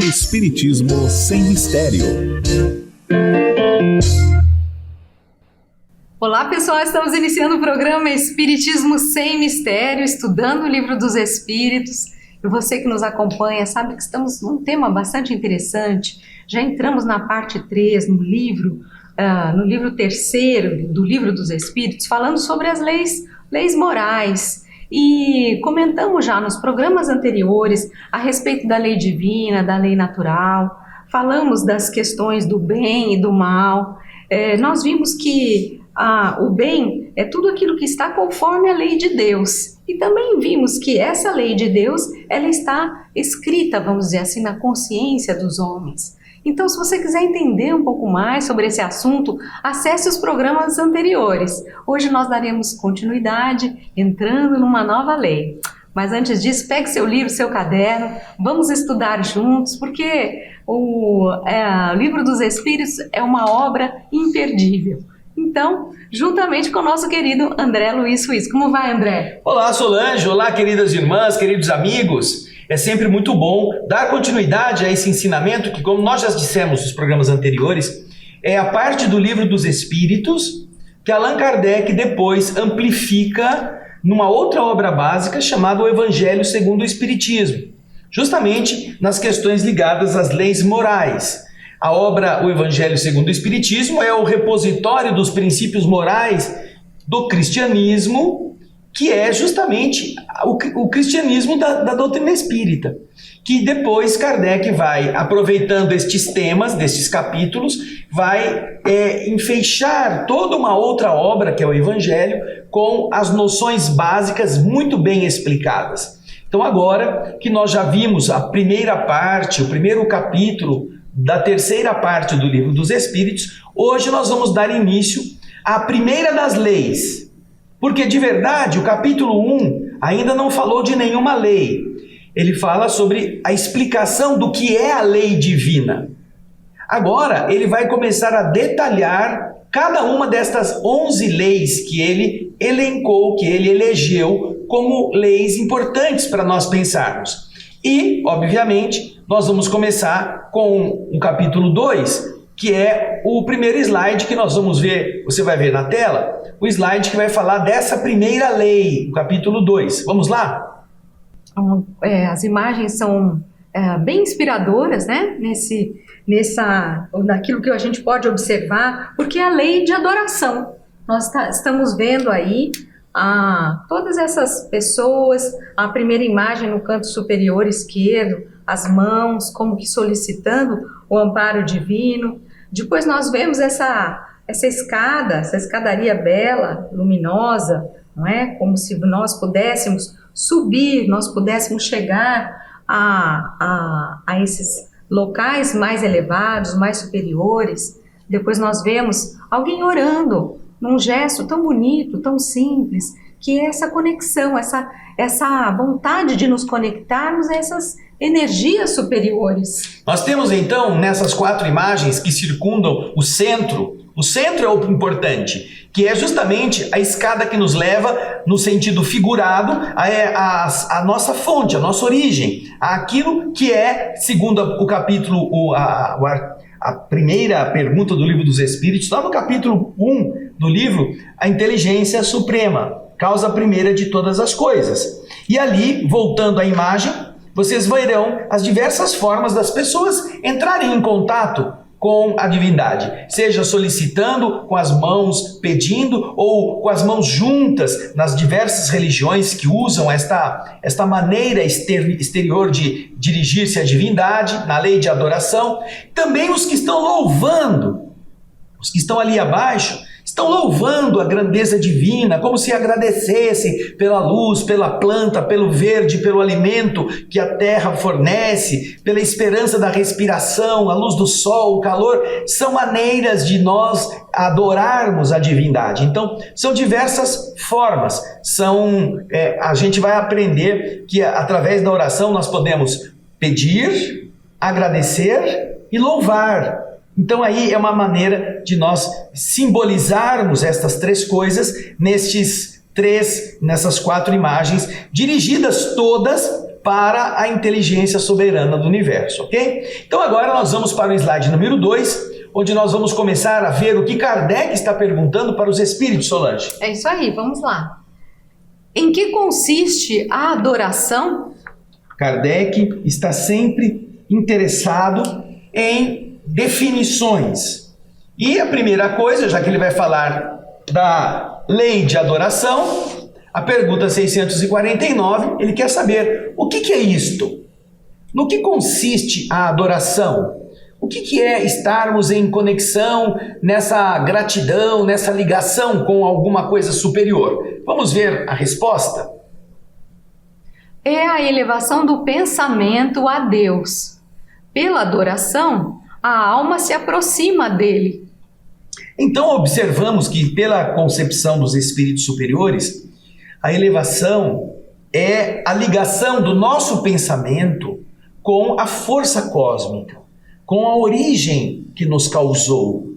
Espiritismo sem mistério. Olá pessoal, estamos iniciando o programa Espiritismo sem mistério, estudando o Livro dos Espíritos. E você que nos acompanha sabe que estamos num tema bastante interessante. Já entramos na parte 3, no livro terceiro do Livro dos Espíritos, falando sobre as leis morais. E comentamos já nos programas anteriores a respeito da lei divina, da lei natural. Falamos das questões do bem e do mal. Nós vimos que o bem é tudo aquilo que está conforme a lei de Deus. E também vimos que essa lei de Deus, ela está escrita, vamos dizer assim, na consciência dos homens. Então, se você quiser entender um pouco mais sobre esse assunto, acesse os programas anteriores. Hoje nós daremos continuidade, entrando numa nova lei. Mas antes disso, pegue seu livro, seu caderno, vamos estudar juntos, porque o Livro dos Espíritos é uma obra imperdível. Então, juntamente com o nosso querido André Luiz Suíço. Como vai, André? Olá, Solange. Olá, queridas irmãs, queridos amigos. É sempre muito bom dar continuidade a esse ensinamento que, como nós já dissemos nos programas anteriores, é a parte do Livro dos Espíritos que Allan Kardec depois amplifica numa outra obra básica chamada O Evangelho segundo o Espiritismo, justamente nas questões ligadas às leis morais. A obra O Evangelho segundo o Espiritismo é o repositório dos princípios morais do cristianismo, que é justamente o cristianismo da doutrina espírita, que depois Kardec vai, aproveitando estes temas, destes capítulos, vai enfeixar toda uma outra obra, que é o Evangelho, com as noções básicas muito bem explicadas. Então agora que nós já vimos a primeira parte, o primeiro capítulo da terceira parte do Livro dos Espíritos, hoje nós vamos dar início à primeira das leis. Porque, de verdade, o capítulo 1 ainda não falou de nenhuma lei. Ele fala sobre a explicação do que é a lei divina. Agora, ele vai começar a detalhar cada uma destas 11 leis que ele elencou, que ele elegeu como leis importantes para nós pensarmos. E, obviamente, nós vamos começar com o capítulo 2, que é o primeiro slide que nós vamos ver, você vai ver na tela, o slide que vai falar dessa primeira lei, o capítulo 2. Vamos lá? As imagens são bem inspiradoras, né? Naquilo que a gente pode observar, porque é a lei de adoração. Nós estamos vendo aí todas essas pessoas, a primeira imagem no canto superior esquerdo, as mãos como que solicitando o amparo divino. Depois nós vemos essa escadaria bela, luminosa, não é? Como se nós pudéssemos subir, nós pudéssemos chegar a esses locais mais elevados, mais superiores. Depois nós vemos alguém orando, num gesto tão bonito, tão simples, que é essa conexão, essa vontade de nos conectarmos a essas energias superiores. Nós temos então nessas 4 imagens que circundam o centro é o importante, que é justamente a escada que nos leva, no sentido figurado, a nossa fonte, a nossa origem, aquilo que é, segundo o capítulo, a primeira pergunta do Livro dos Espíritos, lá no capítulo 1 do livro, a inteligência suprema, causa primeira de todas as coisas. E ali, voltando à imagem, vocês verão as diversas formas das pessoas entrarem em contato com a divindade, seja solicitando com as mãos, pedindo, ou com as mãos juntas nas diversas religiões que usam esta maneira exterior de dirigir-se à divindade, na lei de adoração. Também os que estão louvando, os que estão ali abaixo, estão louvando a grandeza divina, como se agradecessem pela luz, pela planta, pelo verde, pelo alimento que a terra fornece, pela esperança da respiração, a luz do sol, o calor. São maneiras de nós adorarmos a divindade. Então, são diversas formas. A gente vai aprender que através da oração nós podemos pedir, agradecer e louvar. Então aí é uma maneira de nós simbolizarmos estas 3 coisas nestes nessas 4 imagens, dirigidas todas para a inteligência soberana do universo, ok? Então agora nós vamos para o slide número 2, onde nós vamos começar a ver o que Kardec está perguntando para os espíritos, Solange. É isso aí, vamos lá. Em que consiste a adoração? Kardec está sempre interessado em definições. E a primeira coisa, já que ele vai falar da lei de adoração, a pergunta 649, ele quer saber o que é isto? No que consiste a adoração? O que é estarmos em conexão, nessa gratidão, nessa ligação com alguma coisa superior? Vamos ver a resposta? É a elevação do pensamento a Deus. Pela adoração, a alma se aproxima dele. Então observamos que pela concepção dos espíritos superiores, a elevação é a ligação do nosso pensamento com a força cósmica, com a origem que nos causou.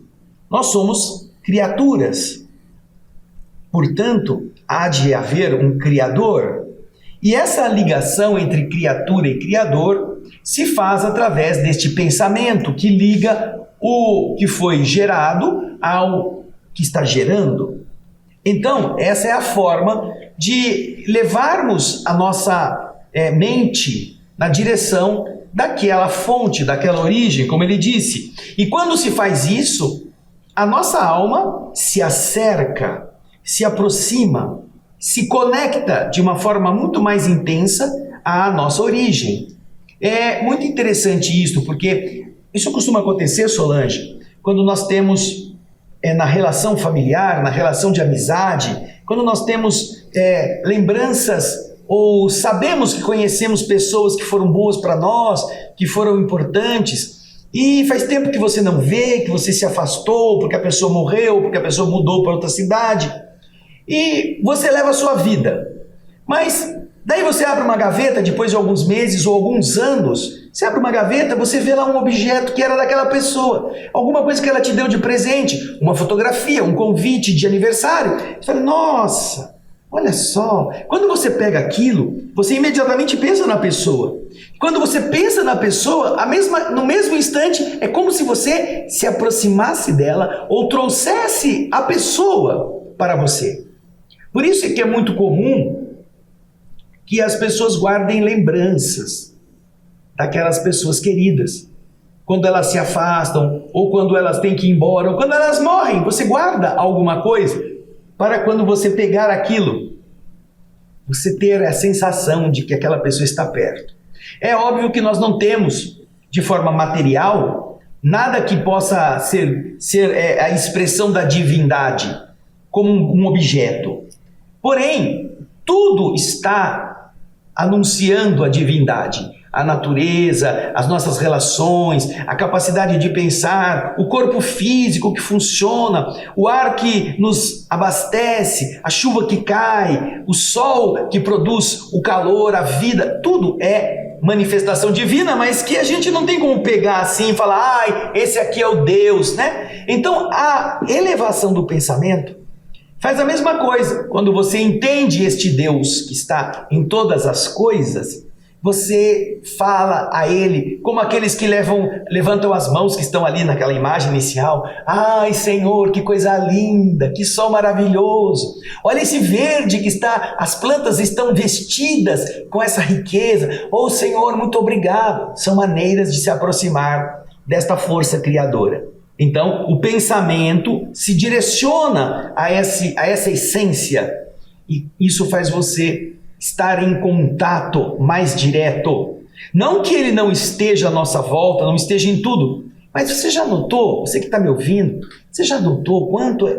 Nós somos criaturas. Portanto, há de haver um Criador. E essa ligação entre criatura e Criador se faz através deste pensamento que liga o que foi gerado ao que está gerando. Então, essa é a forma de levarmos a nossa mente na direção daquela fonte, daquela origem, como ele disse. E quando se faz isso, a nossa alma se acerca, se aproxima, se conecta de uma forma muito mais intensa à nossa origem. É muito interessante isso, porque isso costuma acontecer, Solange, quando nós temos na relação familiar, na relação de amizade, quando nós temos lembranças ou sabemos que conhecemos pessoas que foram boas para nós, que foram importantes, e faz tempo que você não vê, que você se afastou, porque a pessoa morreu, porque a pessoa mudou para outra cidade, e você leva a sua vida. Mas daí você abre uma gaveta, depois de alguns meses ou alguns anos, você abre uma gaveta, você vê lá um objeto que era daquela pessoa, alguma coisa que ela te deu de presente, uma fotografia, um convite de aniversário. Você fala, nossa, olha só. Quando você pega aquilo, você imediatamente pensa na pessoa. Quando você pensa na pessoa, no mesmo instante, é como se você se aproximasse dela ou trouxesse a pessoa para você. Por isso é que é muito comum que as pessoas guardem lembranças daquelas pessoas queridas. Quando elas se afastam, ou quando elas têm que ir embora, ou quando elas morrem, você guarda alguma coisa para quando você pegar aquilo, você ter a sensação de que aquela pessoa está perto. É óbvio que nós não temos, de forma material, nada que possa ser a expressão da divindade, como um objeto. Porém, tudo está anunciando a divindade. A natureza, as nossas relações, a capacidade de pensar, o corpo físico que funciona, o ar que nos abastece, a chuva que cai, o sol que produz o calor, a vida, tudo é manifestação divina, mas que a gente não tem como pegar assim e falar, ai, esse aqui é o Deus, né? Então, a elevação do pensamento faz a mesma coisa. Quando você entende este Deus que está em todas as coisas, você fala a Ele como aqueles que levantam as mãos que estão ali naquela imagem inicial. Ai, Senhor, que coisa linda, que sol maravilhoso. Olha esse verde que está, as plantas estão vestidas com essa riqueza. Oh, Senhor, muito obrigado. São maneiras de se aproximar desta força criadora. Então, o pensamento se direciona a essa essência e isso faz você estar em contato mais direto. Não que ele não esteja à nossa volta, não esteja em tudo, mas você já notou, você que está me ouvindo, você já notou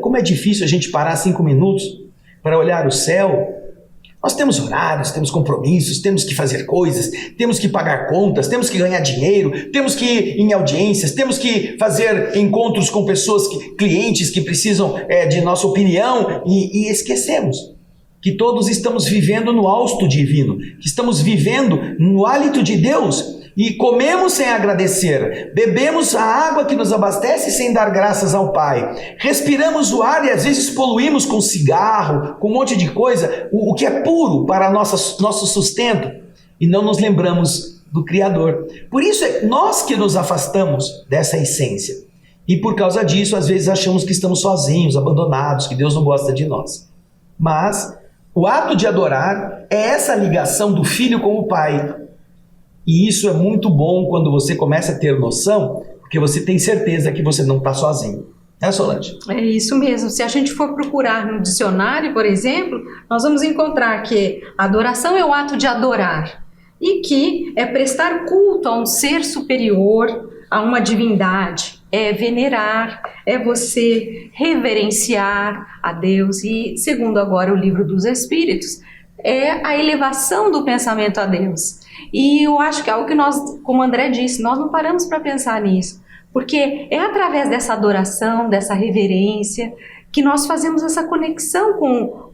como é difícil a gente parar 5 minutos para olhar o céu? Nós temos horários, temos compromissos, temos que fazer coisas, temos que pagar contas, temos que ganhar dinheiro, temos que ir em audiências, temos que fazer encontros com pessoas, clientes que precisam de nossa opinião e esquecemos que todos estamos vivendo no hausto divino, que estamos vivendo no hálito de Deus, e comemos sem agradecer, bebemos a água que nos abastece sem dar graças ao Pai, respiramos o ar e às vezes poluímos com cigarro, com um monte de coisa, o que é puro para nosso sustento, e não nos lembramos do Criador. Por isso é nós que nos afastamos dessa essência. E por causa disso, às vezes achamos que estamos sozinhos, abandonados, que Deus não gosta de nós. Mas o ato de adorar é essa ligação do filho com o pai. E isso é muito bom quando você começa a ter noção, porque você tem certeza que você não está sozinho. Solange? É isso mesmo. Se a gente for procurar no dicionário, por exemplo, nós vamos encontrar que adoração é o ato de adorar e que é prestar culto a um ser superior, a uma divindade, é venerar, é você reverenciar a Deus e, segundo agora o Livro dos Espíritos, é a elevação do pensamento a Deus. E eu acho que é algo que nós, como o André disse, nós não paramos para pensar nisso. Porque é através dessa adoração, dessa reverência, que nós fazemos essa conexão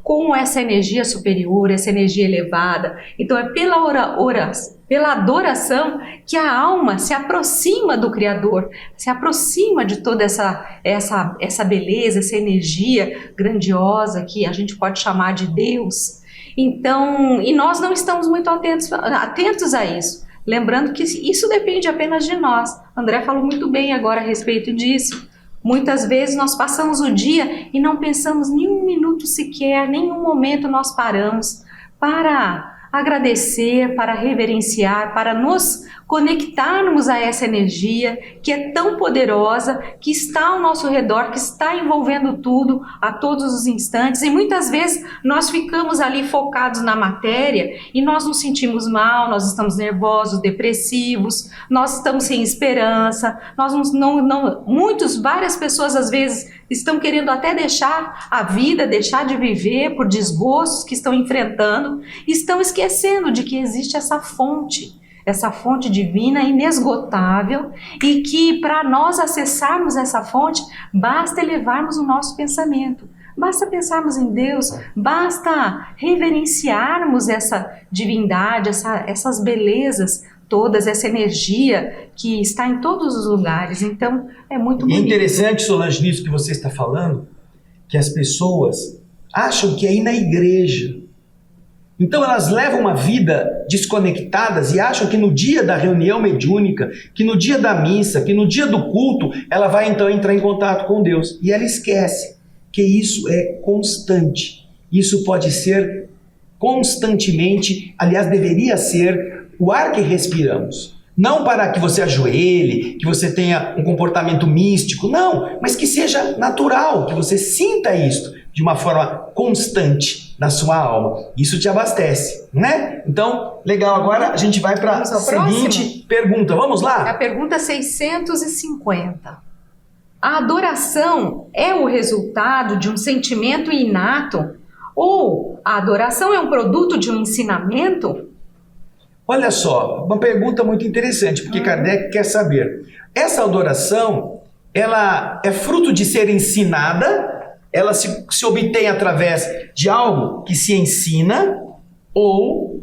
com essa energia superior, essa energia elevada. Então é pela adoração que a alma se aproxima do Criador, se aproxima de toda essa beleza, essa energia grandiosa que a gente pode chamar de Deus. Então, e nós não estamos muito atentos a isso. Lembrando que isso depende apenas de nós. André falou muito bem agora a respeito disso. Muitas vezes nós passamos o dia e não pensamos nem um minuto sequer, nenhum momento nós paramos para agradecer, para reverenciar, para nos conectarmos a essa energia que é tão poderosa, que está ao nosso redor, que está envolvendo tudo a todos os instantes, e muitas vezes nós ficamos ali focados na matéria e nós nos sentimos mal, nós estamos nervosos, depressivos, nós estamos sem esperança, várias pessoas às vezes estão querendo até deixar a vida, deixar de viver por desgostos que estão enfrentando, e estão esquecendo de que existe essa fonte divina inesgotável, e que para nós acessarmos essa fonte, basta elevarmos o nosso pensamento, basta pensarmos em Deus, basta reverenciarmos essa divindade, essas belezas todas, essa energia que está em todos os lugares. Então é muito bonito. E é interessante, Solange, nisso que você está falando, que as pessoas acham que é ir na igreja. Então elas levam uma vida desconectadas e acham que no dia da reunião mediúnica, que no dia da missa, que no dia do culto, ela vai então entrar em contato com Deus. E ela esquece que isso é constante. Isso pode ser constantemente, aliás, deveria ser o ar que respiramos. Não para que você ajoelhe, que você tenha um comportamento místico, não, mas que seja natural, que você sinta isso de uma forma constante na sua alma. Isso te abastece, né? Então, legal, agora a gente vai para a seguinte pergunta. Vamos lá? A pergunta 650. A adoração é o resultado de um sentimento inato ou a adoração é um produto de um ensinamento? Olha só, uma pergunta muito interessante, porque Kardec quer saber. Essa adoração, ela é fruto de ser ensinada, ela se obtém através de algo que se ensina, ou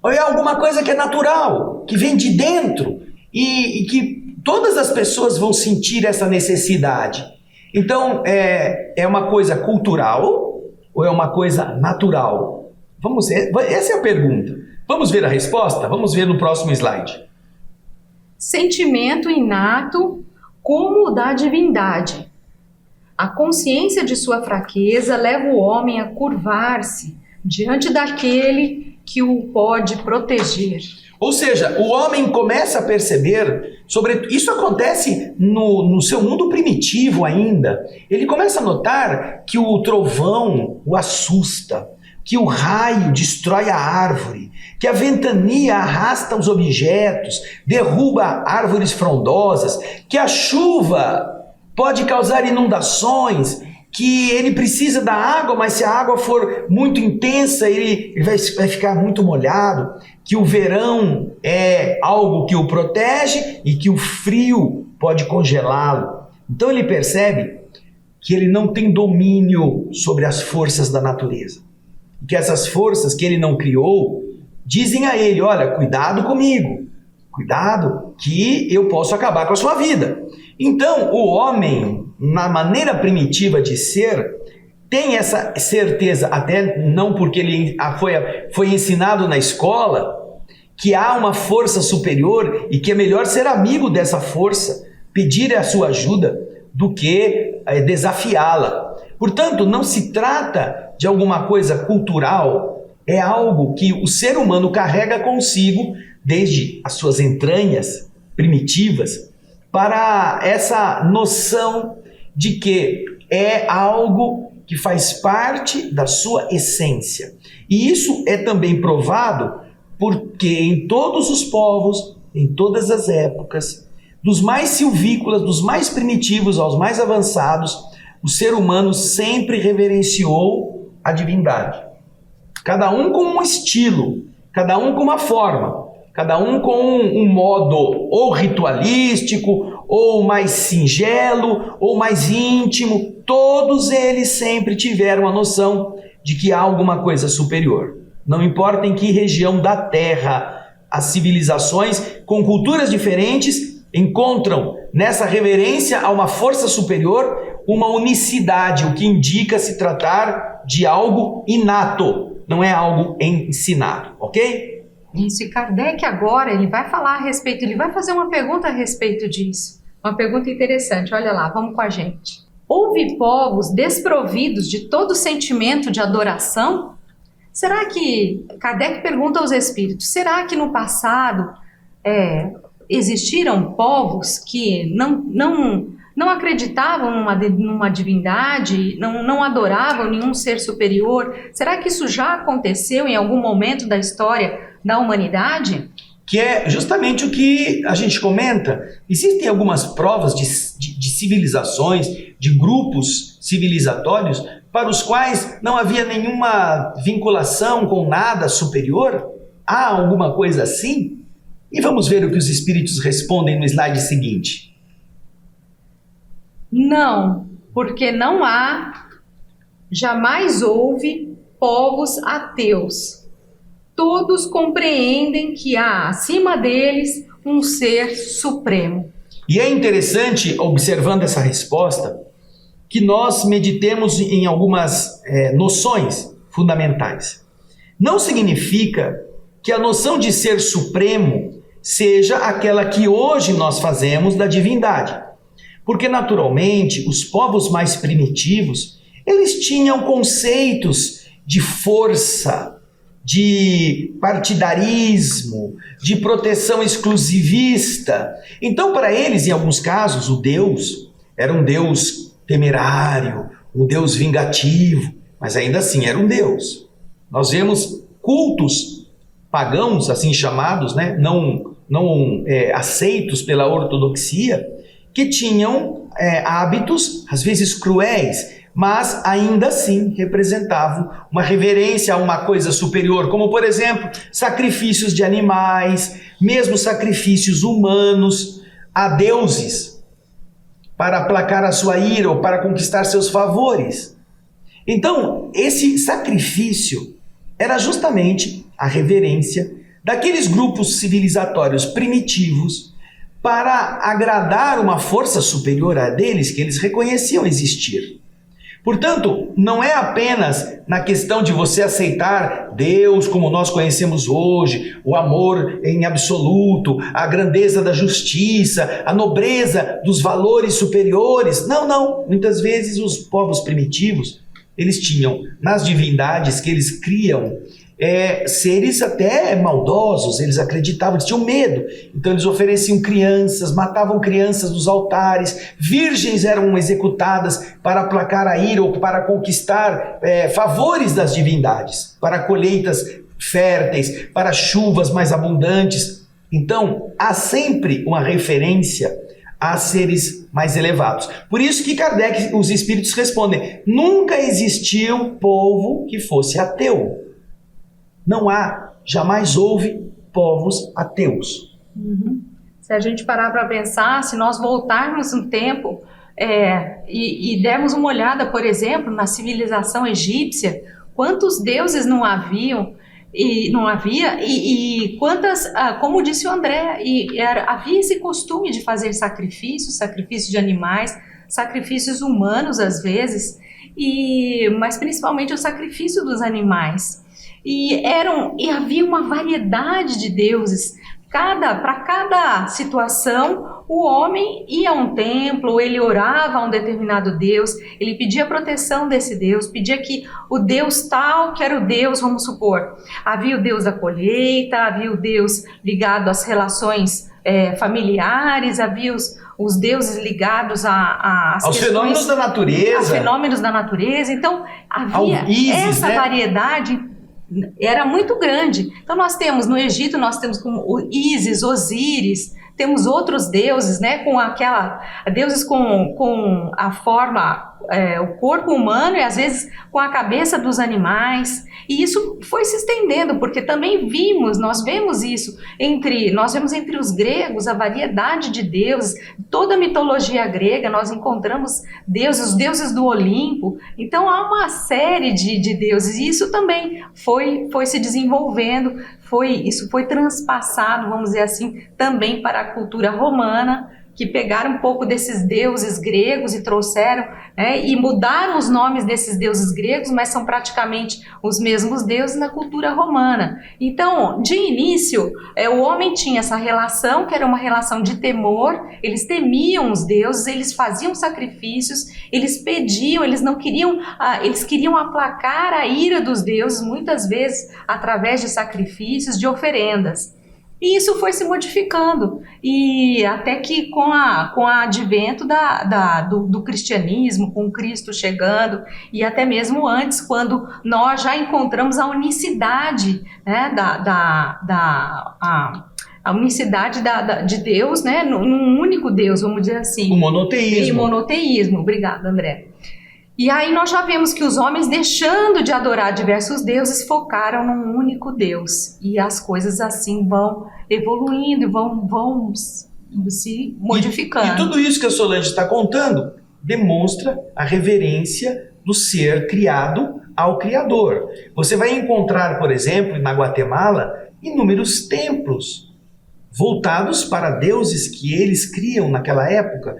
é alguma coisa que é natural, que vem de dentro, e que todas as pessoas vão sentir essa necessidade. Então, é uma coisa cultural ou é uma coisa natural? Essa é a pergunta. Vamos ver a resposta? Vamos ver no próximo slide. Sentimento inato como o da divindade. A consciência de sua fraqueza leva o homem a curvar-se diante daquele que o pode proteger. Ou seja, o homem começa a perceber, isso acontece no seu mundo primitivo ainda. Ele começa a notar que o trovão o assusta, que o raio destrói a árvore, que a ventania arrasta os objetos, derruba árvores frondosas, que a chuva pode causar inundações, que ele precisa da água, mas se a água for muito intensa, ele vai ficar muito molhado, que o verão é algo que o protege e que o frio pode congelá-lo. Então ele percebe que ele não tem domínio sobre as forças da natureza. Que essas forças que ele não criou dizem a ele: olha, cuidado comigo, Cuidado, que eu posso acabar com a sua vida. Então, o homem, na maneira primitiva de ser, tem essa certeza, até não porque ele foi ensinado na escola, que há uma força superior e que é melhor ser amigo dessa força, pedir a sua ajuda, do que desafiá-la. Portanto, não se trata de alguma coisa cultural, é algo que o ser humano carrega consigo desde as suas entranhas primitivas, para essa noção de que é algo que faz parte da sua essência. E isso é também provado porque em todos os povos, em todas as épocas, dos mais silvícolas, dos mais primitivos aos mais avançados, o ser humano sempre reverenciou a divindade. Cada um com um estilo, cada um com uma forma, cada um com um modo ou ritualístico, ou mais singelo, ou mais íntimo. Todos eles sempre tiveram a noção de que há alguma coisa superior. Não importa em que região da Terra, as civilizações com culturas diferentes encontram nessa reverência a uma força superior uma unicidade, o que indica se tratar de algo inato, não é algo ensinado, ok? Isso, e Kardec agora, ele vai falar a respeito, ele vai fazer uma pergunta a respeito disso. Uma pergunta interessante, olha lá, vamos com a gente. Houve povos desprovidos de todo sentimento de adoração? Será que, Kardec pergunta aos espíritos, será que no passado existiram povos que não acreditavam numa divindade, não adoravam nenhum ser superior? Será que isso já aconteceu em algum momento da história da humanidade? Que é justamente o que a gente comenta. Existem algumas provas de civilizações, de grupos civilizatórios, para os quais não havia nenhuma vinculação com nada superior? Há alguma coisa assim? E vamos ver o que os espíritos respondem no slide seguinte. Não, porque não há, jamais houve povos ateus. Todos compreendem que há acima deles um ser supremo. E é interessante, observando essa resposta, que nós meditemos em algumas noções fundamentais. Não significa que a noção de ser supremo seja aquela que hoje nós fazemos da divindade. Porque, naturalmente, os povos mais primitivos, eles tinham conceitos de força, de partidarismo, de proteção exclusivista. Então, para eles, em alguns casos, o Deus era um Deus temerário, um Deus vingativo, mas ainda assim era um Deus. Nós vemos cultos pagãos, assim chamados, né? não aceitos pela ortodoxia, que tinham hábitos, às vezes cruéis, mas ainda assim representavam uma reverência a uma coisa superior, como, por exemplo, sacrifícios de animais, mesmo sacrifícios humanos a deuses, para aplacar a sua ira ou para conquistar seus favores. Então, esse sacrifício era justamente a reverência daqueles grupos civilizatórios primitivos para agradar uma força superior a deles que eles reconheciam existir. Portanto, não é apenas na questão de você aceitar Deus como nós conhecemos hoje, o amor em absoluto, a grandeza da justiça, a nobreza dos valores superiores. Não. Muitas vezes os povos primitivos, eles tinham nas divindades que eles criam seres até maldosos, eles acreditavam, eles tinham medo, então eles ofereciam crianças, matavam crianças nos altares, virgens eram executadas para aplacar a ira ou para conquistar favores das divindades, para colheitas férteis, para chuvas mais abundantes. Então há sempre uma referência a seres mais elevados. Por isso que Kardec, os espíritos respondem, nunca existiu povo que fosse ateu. Não há, jamais houve povos ateus. Uhum. Se a gente parar para pensar, se nós voltarmos um tempo e dermos uma olhada, por exemplo, na civilização egípcia, quantos deuses não haviam E não havia, e quantas, como disse o André, havia esse costume de fazer sacrifício de animais, sacrifícios humanos às vezes, mas principalmente o sacrifício dos animais. E havia uma variedade de deuses. Para cada situação, o homem ia a um templo, ele orava a um determinado Deus, ele pedia a proteção desse Deus, pedia que o Deus tal, que era o Deus, vamos supor, havia o Deus da colheita, havia o Deus ligado às relações familiares, havia os deuses ligados aos fenômenos da natureza. Aos fenômenos da natureza. Então, havia essa variedade. Era muito grande. Então no Egito nós temos como o Ísis, Osíris, temos outros deuses, né, deuses com a forma, o corpo humano e às vezes com a cabeça dos animais. E isso foi se estendendo, porque também nós vemos isso entre os gregos, a variedade de deuses, toda a mitologia grega, nós encontramos os deuses do Olimpo. Então há uma série de deuses, e isso também foi se desenvolvendo, isso foi transpassado, vamos dizer assim, também para a cultura romana, que pegaram um pouco desses deuses gregos e trouxeram, e mudaram os nomes desses deuses gregos, mas são praticamente os mesmos deuses na cultura romana. Então, de início, o homem tinha essa relação, que era uma relação de temor, eles temiam os deuses, eles faziam sacrifícios, eles pediam, eles não queriam, eles queriam aplacar a ira dos deuses, muitas vezes através de sacrifícios, de oferendas. E isso foi se modificando, e até que com o advento do cristianismo, com Cristo chegando, e até mesmo antes, quando nós já encontramos a unicidade, né, a unicidade de Deus, né, num único Deus, vamos dizer assim. O monoteísmo. E monoteísmo, obrigada, André. E aí nós já vemos que os homens, deixando de adorar diversos deuses, focaram num único Deus. E as coisas assim vão evoluindo e vão se modificando. E tudo isso que a Solange está contando demonstra a reverência do ser criado ao Criador. Você vai encontrar, por exemplo, na Guatemala, inúmeros templos voltados para deuses que eles criam naquela época.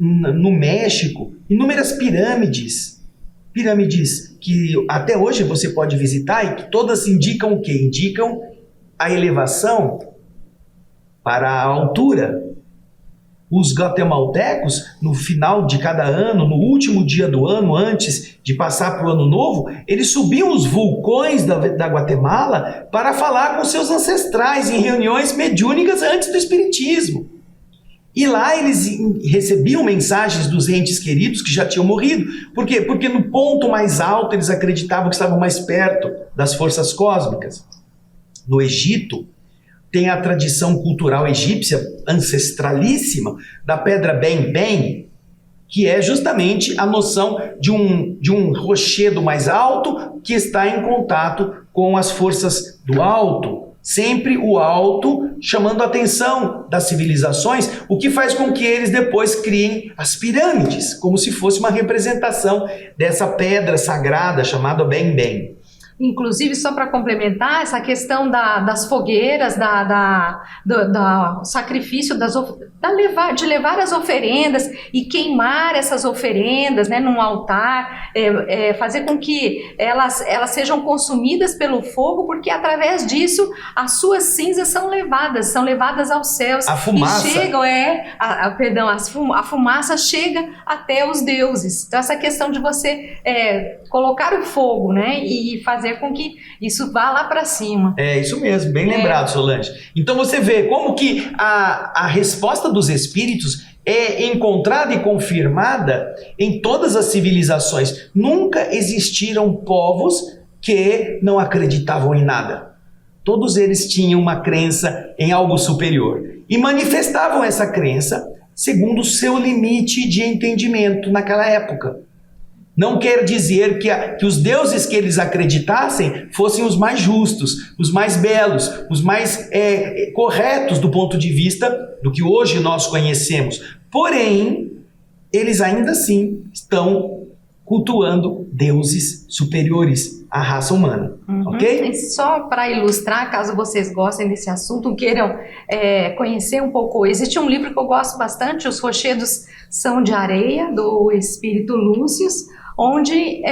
No México, inúmeras pirâmides que até hoje você pode visitar e que todas indicam o quê? Indicam a elevação para a altura. Os guatemaltecos, no final de cada ano, no último dia do ano, antes de passar para o ano novo, eles subiam os vulcões da Guatemala para falar com seus ancestrais em reuniões mediúnicas antes do espiritismo. E lá eles recebiam mensagens dos entes queridos que já tinham morrido. Por quê? Porque no ponto mais alto eles acreditavam que estavam mais perto das forças cósmicas. No Egito, tem a tradição cultural egípcia ancestralíssima da pedra Bem-Bem, que é justamente a noção de um rochedo mais alto que está em contato com as forças do alto. Sempre o alto chamando a atenção das civilizações, o que faz com que eles depois criem as pirâmides, como se fosse uma representação dessa pedra sagrada chamada Bem-Bem. Inclusive, só para complementar, essa questão das fogueiras, do sacrifício, de levar as oferendas e queimar essas oferendas, né, num altar, fazer com que elas sejam consumidas pelo fogo, porque através disso as suas cinzas são levadas aos céus. A fumaça. E chegam, a fumaça chega até os deuses. Então, essa questão de você colocar o fogo, né, e fazer com que isso vá lá para cima. É isso mesmo, bem lembrado, Solange. Então você vê como que a resposta dos espíritos é encontrada e confirmada em todas as civilizações. Nunca existiram povos que não acreditavam em nada. Todos eles tinham uma crença em algo superior e manifestavam essa crença segundo o seu limite de entendimento naquela época. Não quer dizer que os deuses que eles acreditassem fossem os mais justos, os mais belos, os mais corretos do ponto de vista do que hoje nós conhecemos. Porém, eles ainda assim estão cultuando deuses superiores. a raça humana, ok? E só para ilustrar, caso vocês gostem desse assunto, queiram conhecer um pouco, existe um livro que eu gosto bastante, Os Rochedos São de Areia, do Espírito Lúcio, onde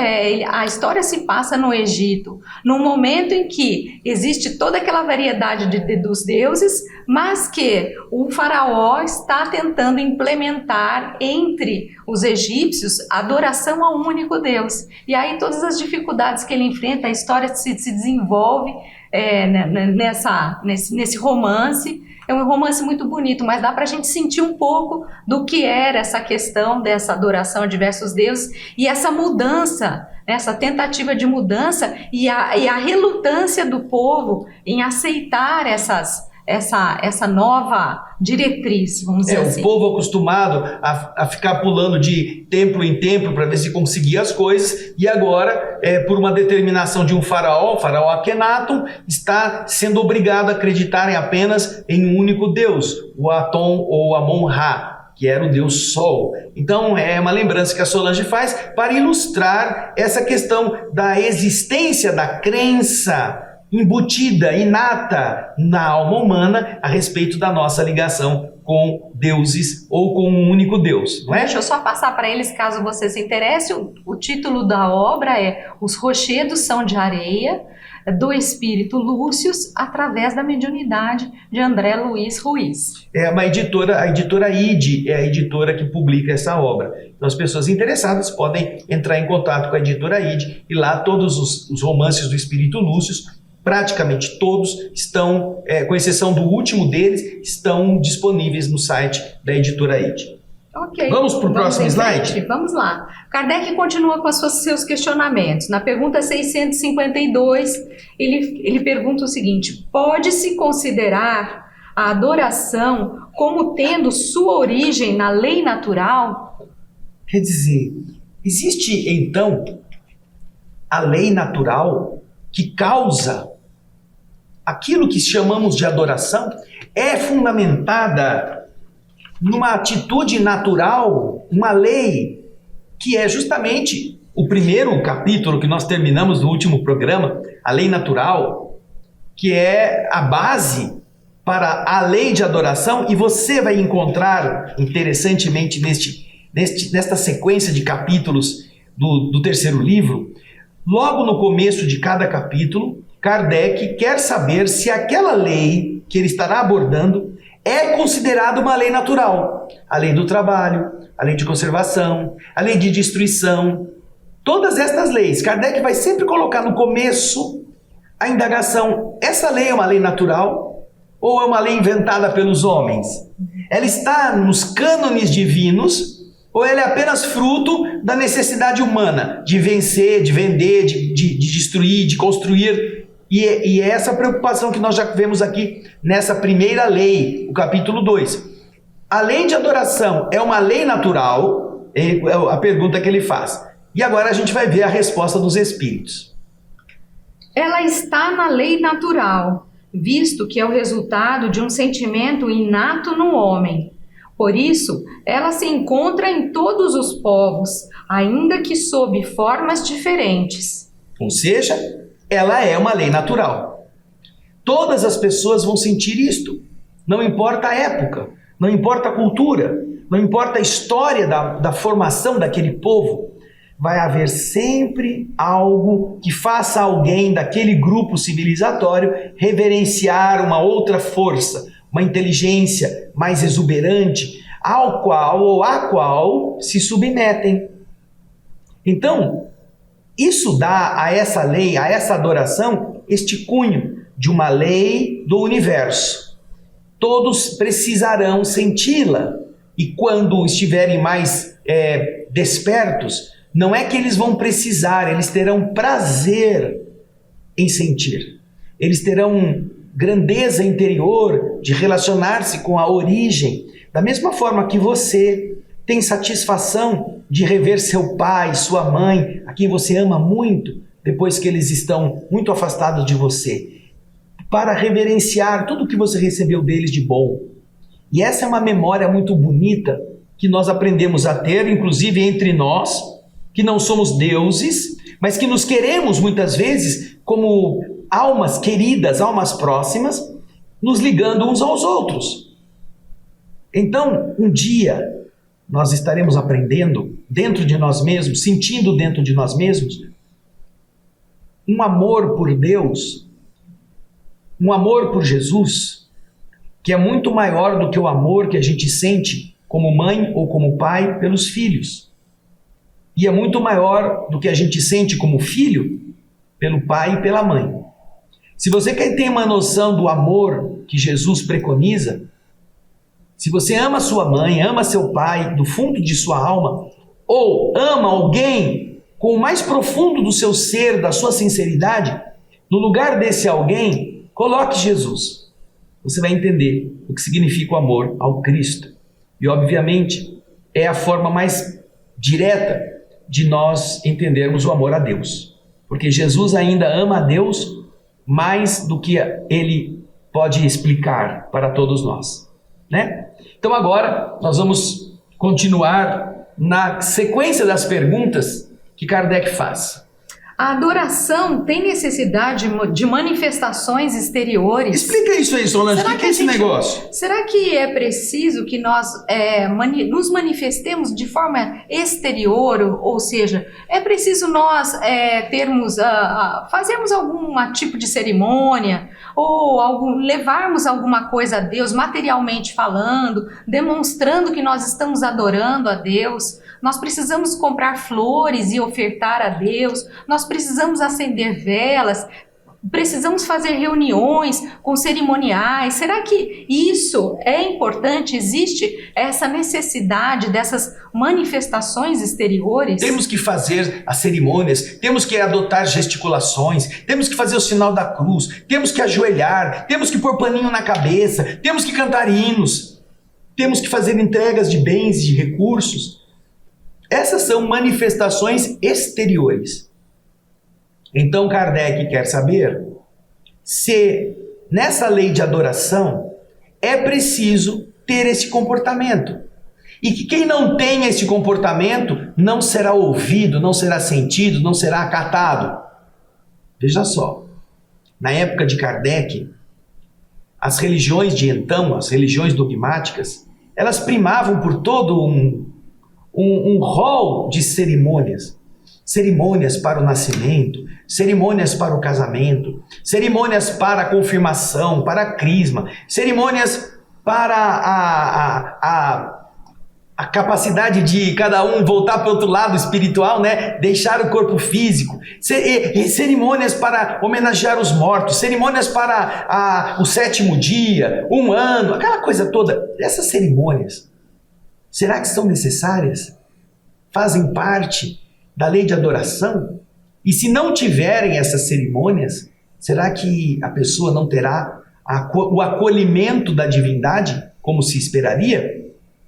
a história se passa no Egito, num momento em que existe toda aquela variedade dos deuses, mas que o faraó está tentando implementar entre os egípcios a adoração a um único Deus. E aí todas as dificuldades que ele enfrenta, a história se desenvolve nesse romance. É um romance muito bonito, mas dá para a gente sentir um pouco do que era essa questão dessa adoração a diversos deuses e essa mudança, essa tentativa de mudança e a relutância do povo em aceitar essa nova diretriz, vamos dizer assim. O povo acostumado a ficar pulando de templo em templo para ver se conseguia as coisas, e agora, por uma determinação de um faraó, o faraó Akhenaton, está sendo obrigado a acreditarem apenas em um único Deus, o Aton ou Amon-Ra, que era o Deus Sol. Então é uma lembrança que a Solange faz para ilustrar essa questão da existência da crença embutida, inata na alma humana a respeito da nossa ligação com deuses ou com um único Deus, não é? Deixa eu só passar para eles, caso você se interesse, o título da obra é Os Rochedos São de Areia, do Espírito Lúcio, através da mediunidade de André Luiz Ruiz. É uma editora, a editora ID é a editora que publica essa obra. Então as pessoas interessadas podem entrar em contato com a editora ID e lá todos os romances do Espírito Lúcio, praticamente todos estão, com exceção do último deles, estão disponíveis no site da editora ID. Ok. Vamos para o próximo slide? Vamos lá. Kardec continua com seus questionamentos. Na pergunta 652, ele pergunta o seguinte: pode-se considerar a adoração como tendo sua origem na lei natural? Quer dizer, existe então a lei natural que causa aquilo que chamamos de adoração? É fundamentada numa atitude natural, uma lei, que é justamente o primeiro capítulo que nós terminamos no último programa, a lei natural, que é a base para a lei de adoração, e você vai encontrar, interessantemente, nesta sequência de capítulos do terceiro livro, logo no começo de cada capítulo, Kardec quer saber se aquela lei que ele estará abordando é considerada uma lei natural. A lei do trabalho, a lei de conservação, a lei de destruição. Todas estas leis, Kardec vai sempre colocar no começo a indagação: essa lei é uma lei natural ou é uma lei inventada pelos homens? Ela está nos cânones divinos ou ela é apenas fruto da necessidade humana de vencer, de vender, de destruir, de construir? E é essa preocupação que nós já vemos aqui nessa primeira lei, o capítulo 2. A lei de adoração é uma lei natural? É a pergunta que ele faz. E agora a gente vai ver a resposta dos espíritos. Ela está na lei natural, visto que é o resultado de um sentimento inato no homem. Por isso, ela se encontra em todos os povos, ainda que sob formas diferentes. Ou seja, ela é uma lei natural. Todas as pessoas vão sentir isto. Não importa a época, não importa a cultura, não importa a história da formação daquele povo. Vai haver sempre algo que faça alguém daquele grupo civilizatório reverenciar uma outra força, uma inteligência mais exuberante, ao qual ou à qual se submetem. Então, isso dá a essa lei, a essa adoração, este cunho de uma lei do universo. Todos precisarão senti-la, e quando estiverem mais despertos, não é que eles vão precisar, eles terão prazer em sentir. Eles terão grandeza interior de relacionar-se com a origem, da mesma forma que você tem satisfação de rever seu pai, sua mãe, a quem você ama muito, depois que eles estão muito afastados de você, para reverenciar tudo que você recebeu deles de bom. E essa é uma memória muito bonita que nós aprendemos a ter, inclusive entre nós, que não somos deuses, mas que nos queremos muitas vezes como almas queridas, almas próximas, nos ligando uns aos outros. Então, um dia, nós estaremos aprendendo dentro de nós mesmos, sentindo dentro de nós mesmos, um amor por Deus, um amor por Jesus, que é muito maior do que o amor que a gente sente como mãe ou como pai pelos filhos. E é muito maior do que a gente sente como filho pelo pai e pela mãe. Se você quer ter uma noção do amor que Jesus preconiza, se você ama sua mãe, ama seu pai do fundo de sua alma, ou ama alguém com o mais profundo do seu ser, da sua sinceridade, no lugar desse alguém, coloque Jesus. Você vai entender o que significa o amor ao Cristo. E, obviamente, é a forma mais direta de nós entendermos o amor a Deus. Porque Jesus ainda ama a Deus mais do que ele pode explicar para todos nós, né? Então agora nós vamos continuar na sequência das perguntas que Kardec faz. A adoração tem necessidade de manifestações exteriores? Explica isso aí, Solange. O que é esse negócio? Será que é preciso que nós nos manifestemos de forma exterior? Ou seja, é preciso nós fazermos algum tipo de cerimônia ou levarmos alguma coisa a Deus, materialmente falando, demonstrando que nós estamos adorando a Deus? Nós precisamos comprar flores e ofertar a Deus, nós precisamos acender velas, precisamos fazer reuniões com cerimoniais. Será que isso é importante? Existe essa necessidade dessas manifestações exteriores? Temos que fazer as cerimônias, temos que adotar gesticulações, temos que fazer o sinal da cruz, temos que ajoelhar, temos que pôr paninho na cabeça, temos que cantar hinos, temos que fazer entregas de bens e de recursos. Essas são manifestações exteriores. Então Kardec quer saber se nessa lei de adoração é preciso ter esse comportamento. E que quem não tem esse comportamento não será ouvido, não será sentido, não será acatado. Veja só, na época de Kardec, as religiões de então, as religiões dogmáticas, elas primavam por todo um rol de cerimônias. Cerimônias para o nascimento, cerimônias para o casamento, cerimônias para a confirmação, para a crisma, cerimônias para a capacidade de cada um voltar para o outro lado espiritual, né? Deixar o corpo físico, cerimônias para homenagear os mortos, cerimônias para o 7º dia, 1 ano, aquela coisa toda. Essas cerimônias, será que são necessárias? Fazem parte da lei de adoração? E se não tiverem essas cerimônias, será que a pessoa não terá o acolhimento da divindade como se esperaria?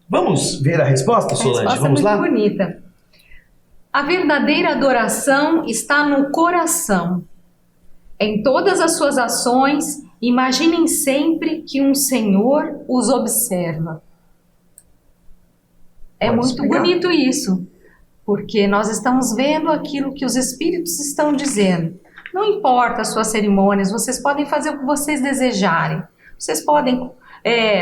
Vamos ver a resposta, Solange? A resposta Vamos lá? é muito bonita. A verdadeira adoração está no coração. Em todas as suas ações, imaginem sempre que um Senhor os observa. É Pode muito explicar. bonito isso, porque nós estamos vendo aquilo que os Espíritos estão dizendo. Não importa as suas cerimônias, vocês podem fazer o que vocês desejarem. Vocês podem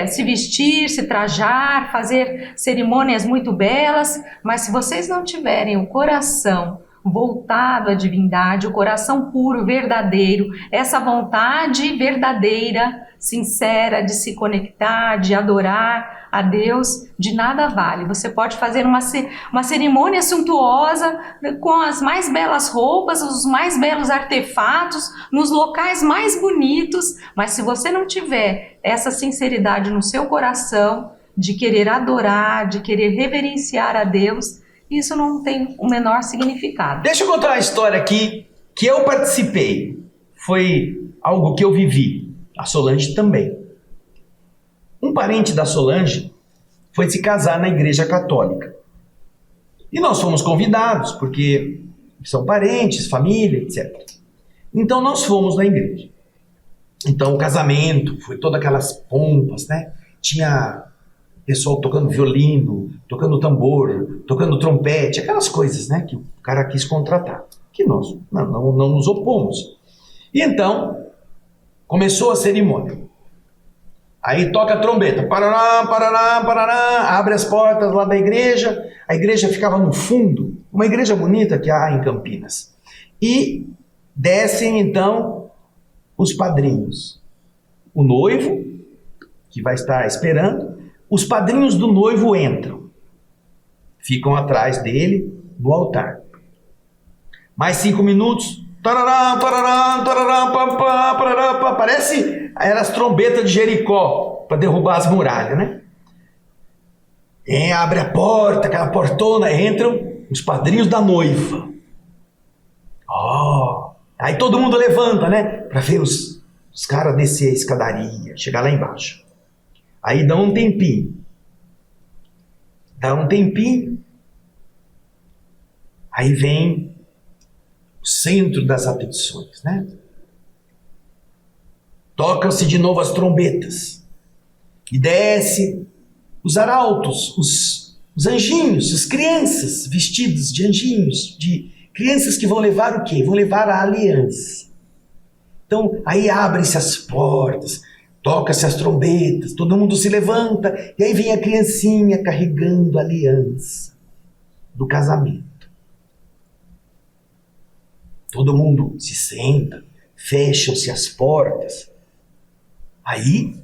se vestir, se trajar, fazer cerimônias muito belas, mas se vocês não tiverem o coração voltado à divindade, o coração puro, verdadeiro, essa vontade verdadeira, sincera de se conectar, de adorar a Deus, de nada vale. Você pode fazer uma cerimônia suntuosa com as mais belas roupas, os mais belos artefatos, nos locais mais bonitos, mas se você não tiver essa sinceridade no seu coração, de querer adorar, de querer reverenciar a Deus, isso não tem o menor significado. Deixa eu contar uma história aqui que eu participei. Foi algo que eu vivi. A Solange também. Um parente da Solange foi se casar na igreja católica. E nós fomos convidados, porque são parentes, família, etc. Então nós fomos na igreja. Então o casamento, foi todas aquelas pompas, né? Tinha pessoal tocando violino, tocando tambor, tocando trompete, aquelas coisas, né, que o cara quis contratar. que nós não nos opomos. E então, começou a cerimônia. Aí toca a trombeta, parará, parará, parará, abre as portas lá da igreja, a igreja ficava no fundo, uma igreja bonita que há em Campinas. E descem então os padrinhos. O noivo, que vai estar esperando, os padrinhos do noivo entram, ficam atrás dele no altar. Mais 5 minutos, tarará, tarará, tarará, papá, parará, pá, parece eram as trombetas de Jericó para derrubar as muralhas, né? E abre a porta, aquela portona, entram os padrinhos da noiva. Aí todo mundo levanta, né? Para ver os caras descer a escadaria, chegar lá embaixo. Aí dá um tempinho. Aí vem o centro das atenções, né? Tocam-se de novo as trombetas. E desce os arautos, os anjinhos, as crianças vestidas de anjinhos, de crianças que vão levar o quê? Vão levar a aliança. Então, aí abrem-se as portas, toca-se as trombetas, todo mundo se levanta, e aí vem a criancinha carregando a aliança do casamento. Todo mundo se senta, fecham-se as portas. Aí,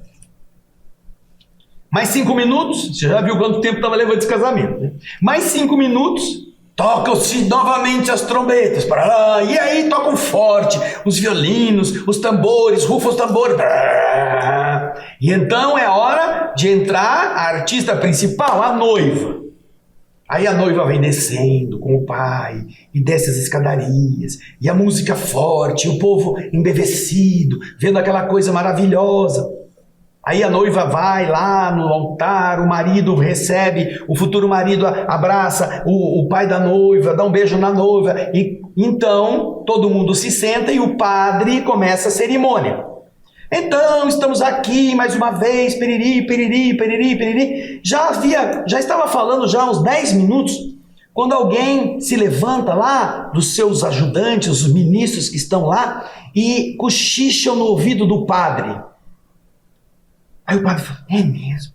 mais 5 minutos, você já viu quanto tempo estava levando esse casamento, né? Mais 5 minutos, tocam-se novamente as trombetas, e aí tocam forte os violinos, os tambores, rufam os tambores, e então é hora de entrar a artista principal, a noiva. Aí a noiva vem descendo com o pai, e desce as escadarias, e a música forte, e o povo embevecido, vendo aquela coisa maravilhosa. Aí a noiva vai lá no altar, o marido recebe, o futuro marido abraça o pai da noiva, dá um beijo na noiva, e então todo mundo se senta e o padre começa a cerimônia. Então, estamos aqui mais uma vez, periri, periri, periri, periri. Já estava falando já há uns 10 minutos, quando alguém se levanta lá, dos seus ajudantes, os ministros que estão lá, e cochicham no ouvido do padre. Aí o padre fala, é mesmo?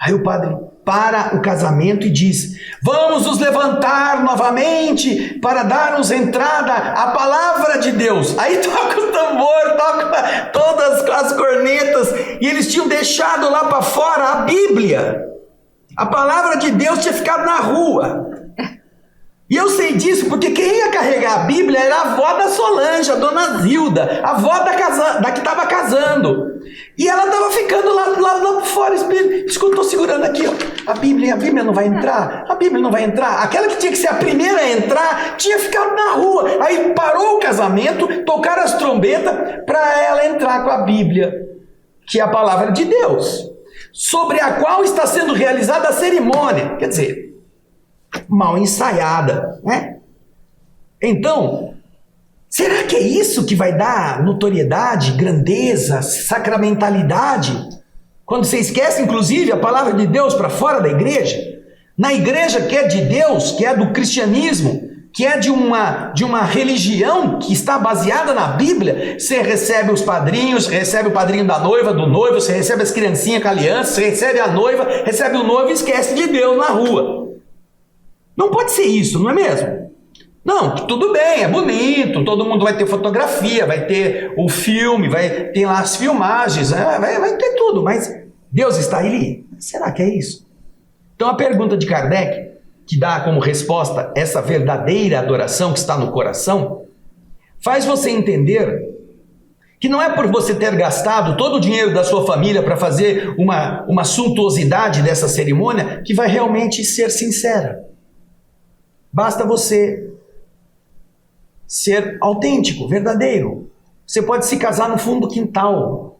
Aí o padre para o casamento e diz, vamos nos levantar novamente para darmos entrada à palavra de Deus. Aí toca o tambor, toca todas as cornetas, e eles tinham deixado lá para fora a Bíblia. A palavra de Deus tinha ficado na rua. E eu sei disso porque quem ia carregar a Bíblia era a avó da Solange, a dona Zilda, a avó da que estava casando. E ela estava ficando lá fora, estou segurando aqui, ó, a Bíblia não vai entrar, a Bíblia não vai entrar. Aquela que tinha que ser a primeira a entrar, tinha ficado na rua. Aí parou o casamento, tocaram as trombetas para ela entrar com a Bíblia, que é a palavra de Deus, sobre a qual está sendo realizada a cerimônia. Quer dizer, mal ensaiada, né? Então, será que é isso que vai dar notoriedade, grandeza, sacramentalidade? Quando você esquece, inclusive, a palavra de Deus para fora da igreja? Na igreja que é de Deus, que é do cristianismo, que é de uma religião que está baseada na Bíblia, você recebe os padrinhos, recebe o padrinho da noiva, do noivo, você recebe as criancinhas com aliança, você recebe a noiva, recebe o noivo e esquece de Deus na rua. Não pode ser isso, não é mesmo? Não, tudo bem, é bonito, todo mundo vai ter fotografia, vai ter o filme, ter lá as filmagens, vai ter tudo, mas Deus está ali? Será que é isso? Então a pergunta de Kardec, que dá como resposta essa verdadeira adoração que está no coração, faz você entender que não é por você ter gastado todo o dinheiro da sua família para fazer uma suntuosidade dessa cerimônia que vai realmente ser sincera. Basta você ser autêntico, verdadeiro. Você pode se casar no fundo do quintal,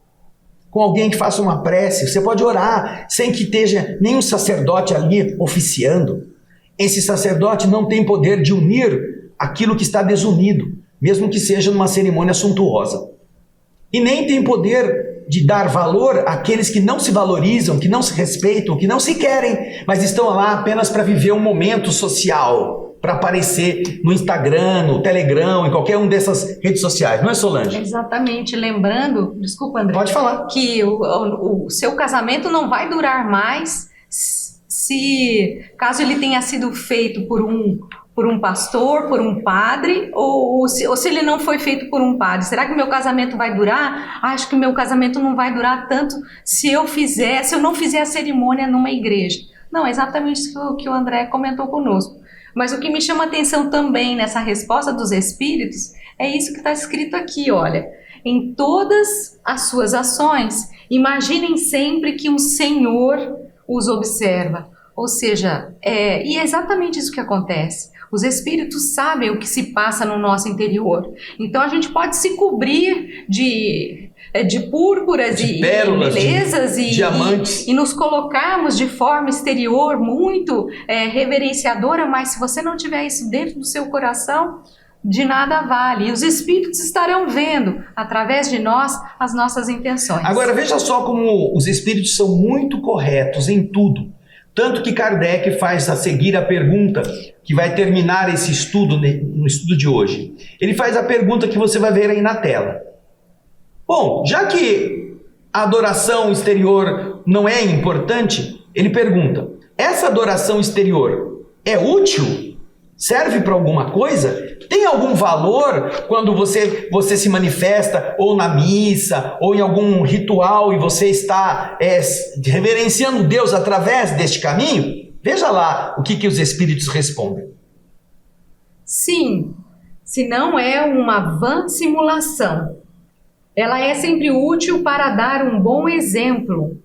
com alguém que faça uma prece. Você pode orar sem que esteja nenhum sacerdote ali oficiando. Esse sacerdote não tem poder de unir aquilo que está desunido, mesmo que seja numa cerimônia suntuosa. E nem tem poder de dar valor àqueles que não se valorizam, que não se respeitam, que não se querem, mas estão lá apenas para viver um momento social. para aparecer no Instagram, no Telegram, em qualquer uma dessas redes sociais, não é, Solange? Exatamente, lembrando, desculpa, André, Pode falar. que o seu casamento não vai durar mais se caso ele tenha sido feito por um pastor, por um padre, ou se ele não foi feito por um padre. Será que meu casamento vai durar? Acho que meu casamento não vai durar tanto se eu não fizer a cerimônia numa igreja. Não, é exatamente isso que o André comentou conosco. Mas o que me chama a atenção também nessa resposta dos Espíritos é isso que está escrito aqui, olha. Em todas as suas ações, imaginem sempre que um Senhor os observa. Ou seja, e é exatamente isso que acontece. Os Espíritos sabem o que se passa no nosso interior. Então a gente pode se cobrir de púrpuras de e pérolas, belezas de diamantes. E nos colocarmos de forma exterior muito reverenciadora, mas se você não tiver isso dentro do seu coração, de nada vale. E os Espíritos estarão vendo, através de nós, as nossas intenções. Agora veja só como os Espíritos são muito corretos em tudo. Tanto que Kardec faz a seguir a pergunta, que vai terminar esse estudo, no estudo de hoje. Ele faz a pergunta que você vai ver aí na tela. Bom, já que a adoração exterior não é importante, ele pergunta, essa adoração exterior é útil? Serve para alguma coisa? Tem algum valor quando você se manifesta ou na missa ou em algum ritual e você está reverenciando Deus através deste caminho? Veja lá o que os Espíritos respondem. Sim, se não é uma vã simulação. Ela é sempre útil para dar um bom exemplo.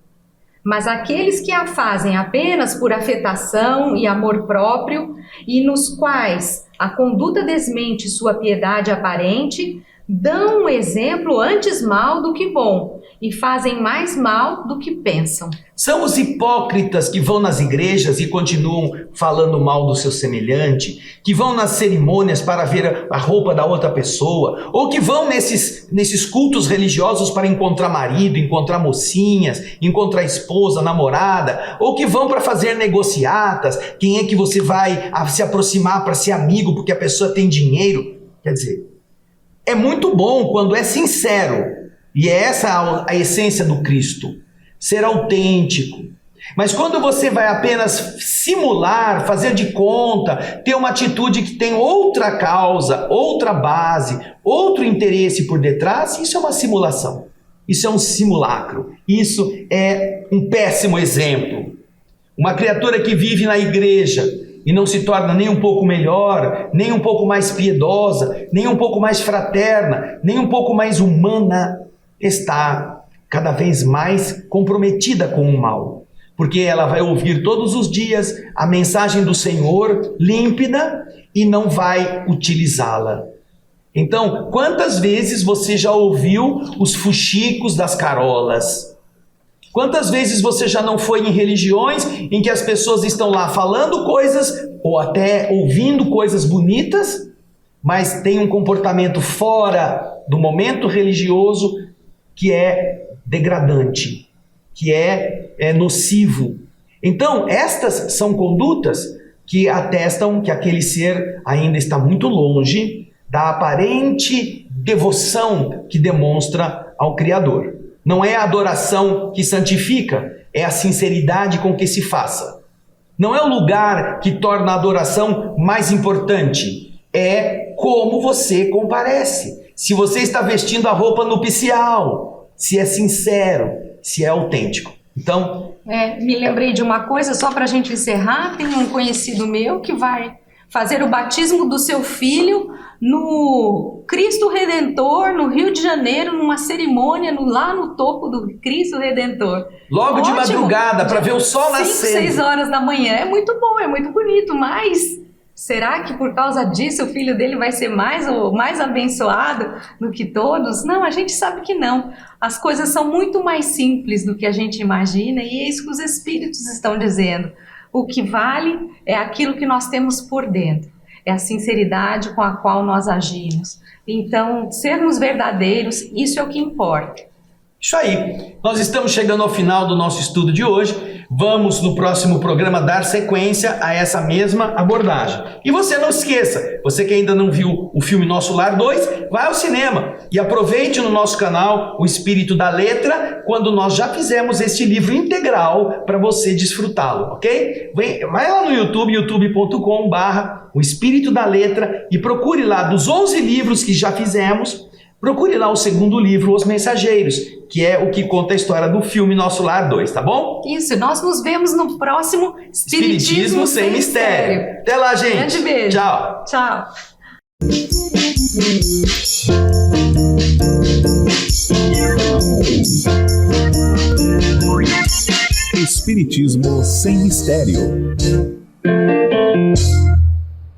Mas aqueles que a fazem apenas por afetação e amor próprio, e nos quais a conduta desmente sua piedade aparente, dão um exemplo antes mal do que bom, e fazem mais mal do que pensam. São os hipócritas que vão nas igrejas e continuam falando mal do seu semelhante, que vão nas cerimônias para ver a roupa da outra pessoa, ou que vão nesses cultos religiosos para encontrar marido, encontrar mocinhas, encontrar esposa, namorada, ou que vão para fazer negociatas, quem é que você vai se aproximar para ser amigo porque a pessoa tem dinheiro. Quer dizer, é muito bom quando é sincero, e é essa a essência do Cristo, ser autêntico. Mas quando você vai apenas simular, fazer de conta, ter uma atitude que tem outra causa, outra base, outro interesse por detrás, isso é uma simulação. Isso é um simulacro. Isso é um péssimo exemplo. Uma criatura que vive na igreja e não se torna nem um pouco melhor, nem um pouco mais piedosa, nem um pouco mais fraterna, nem um pouco mais humana, está cada vez mais comprometida com o mal. Porque ela vai ouvir todos os dias a mensagem do Senhor límpida e não vai utilizá-la. Então, quantas vezes você já ouviu os fuxicos das carolas? Quantas vezes você já não foi em religiões em que as pessoas estão lá falando coisas ou até ouvindo coisas bonitas, mas tem um comportamento fora do momento religioso que é degradante, que é nocivo. Então, estas são condutas que atestam que aquele ser ainda está muito longe da aparente devoção que demonstra ao Criador. Não é a adoração que santifica, é a sinceridade com que se faça. Não é o lugar que torna a adoração mais importante, é como você comparece. Se você está vestindo a roupa nupcial, se é sincero, se é autêntico. Então, me lembrei de uma coisa, só para a gente encerrar, tem um conhecido meu que vai fazer o batismo do seu filho no Cristo Redentor, no Rio de Janeiro, numa cerimônia lá no topo do Cristo Redentor. Logo de madrugada, para ver o sol nascendo. 5, 6 horas da manhã. É muito bom, é muito bonito, mas será que por causa disso o filho dele vai ser mais abençoado do que todos? Não, a gente sabe que não. As coisas são muito mais simples do que a gente imagina e é isso que os Espíritos estão dizendo. O que vale é aquilo que nós temos por dentro, é a sinceridade com a qual nós agimos. Então, sermos verdadeiros, isso é o que importa. Isso aí. Nós estamos chegando ao final do nosso estudo de hoje, vamos no próximo programa dar sequência a essa mesma abordagem. E você não esqueça, você que ainda não viu o filme Nosso Lar 2, vai ao cinema e aproveite no nosso canal O Espírito da Letra, quando nós já fizemos este livro integral para você desfrutá-lo, ok? Vai lá no YouTube, youtube.com/O Espírito da Letra, e procure lá dos 11 livros que já fizemos, procure lá o segundo livro, Os Mensageiros, que é o que conta a história do filme Nosso Lar 2, tá bom? Isso, nós nos vemos no próximo Espiritismo Sem Mistério. Até lá, gente. Grande beijo. Tchau. Tchau. Espiritismo Sem Mistério.